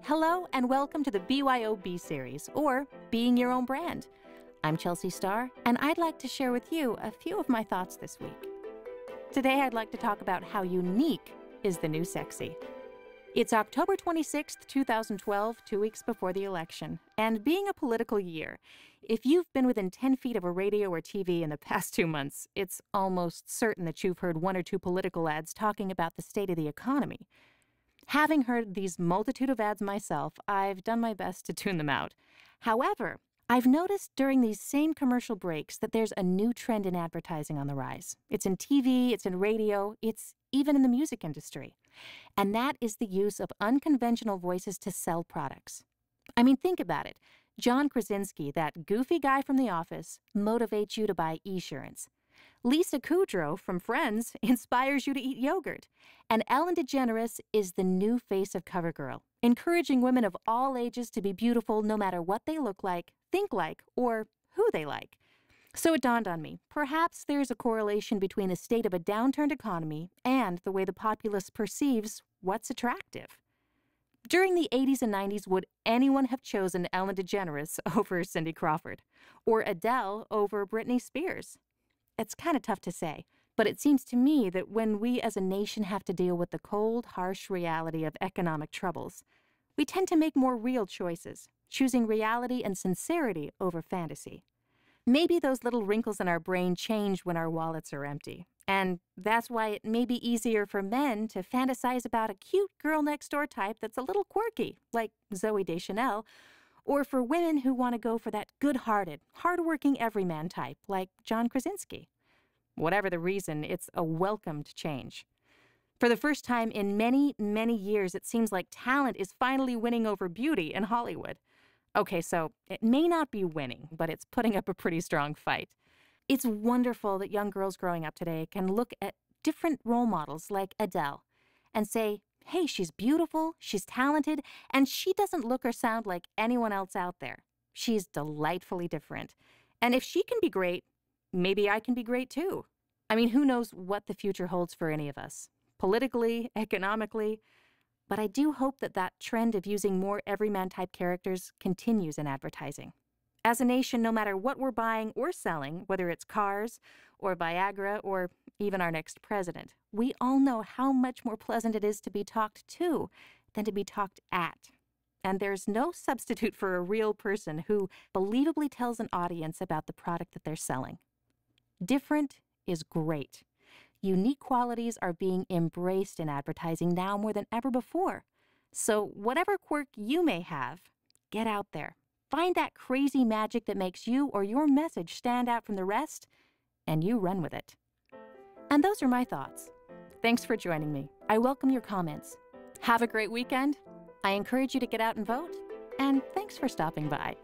Hello and welcome to the BYOB series, or Being Your Own Brand. I'm Chelsi Stahr, and I'd like to share with you a few of my thoughts this week. Today I'd like to talk about how unique is the new sexy. It's October 26th, 2012, 2 weeks before the election, and being a political year, if you've been within 10 feet of a radio or TV in the past 2 months, it's almost certain that you've heard one or two political ads talking about the state of the economy. Having heard these multitude of ads myself, I've done my best to tune them out. However, I've noticed during these same commercial breaks that there's a new trend in advertising on the rise. It's in TV, it's in radio, it's even in the music industry. And that is the use of unconventional voices to sell products. I mean, think about it. John Krasinski, that goofy guy from The Office, motivates you to buy Esurance. Lisa Kudrow from Friends inspires you to eat yogurt. And Ellen DeGeneres is the new face of CoverGirl, encouraging women of all ages to be beautiful no matter what they look like, think like, or who they like. So it dawned on me, perhaps there's a correlation between the state of a downturned economy and the way the populace perceives what's attractive. During the 80s and 90s, would anyone have chosen Ellen DeGeneres over Cindy Crawford? Or Adele over Britney Spears? It's kind of tough to say, but it seems to me that when we as a nation have to deal with the cold, harsh reality of economic troubles, we tend to make more real choices, choosing reality and sincerity over fantasy. Maybe those little wrinkles in our brain change when our wallets are empty, and that's why it may be easier for men to fantasize about a cute girl-next-door type that's a little quirky, like Zooey Deschanel, or for women who want to go for that good-hearted, hard-working everyman type, like John Krasinski. Whatever the reason, it's a welcomed change. For the first time in many, many years, it seems like talent is finally winning over beauty in Hollywood. Okay, so it may not be winning, but it's putting up a pretty strong fight. It's wonderful that young girls growing up today can look at different role models like Adele and say, hey, she's beautiful, she's talented, and she doesn't look or sound like anyone else out there. She's delightfully different. And if she can be great, maybe I can be great too. I mean, who knows what the future holds for any of us, politically, economically. But I do hope that that trend of using more everyman-type characters continues in advertising. As a nation, no matter what we're buying or selling, whether it's cars or Viagra or even our next president, we all know how much more pleasant it is to be talked to than to be talked at. And there's no substitute for a real person who believably tells an audience about the product that they're selling. Different is great. Unique qualities are being embraced in advertising now more than ever before. So whatever quirk you may have, get out there. Find that crazy magic that makes you or your message stand out from the rest, and you run with it. And those are my thoughts. Thanks for joining me. I welcome your comments. Have a great weekend. I encourage you to get out and vote, and thanks for stopping by.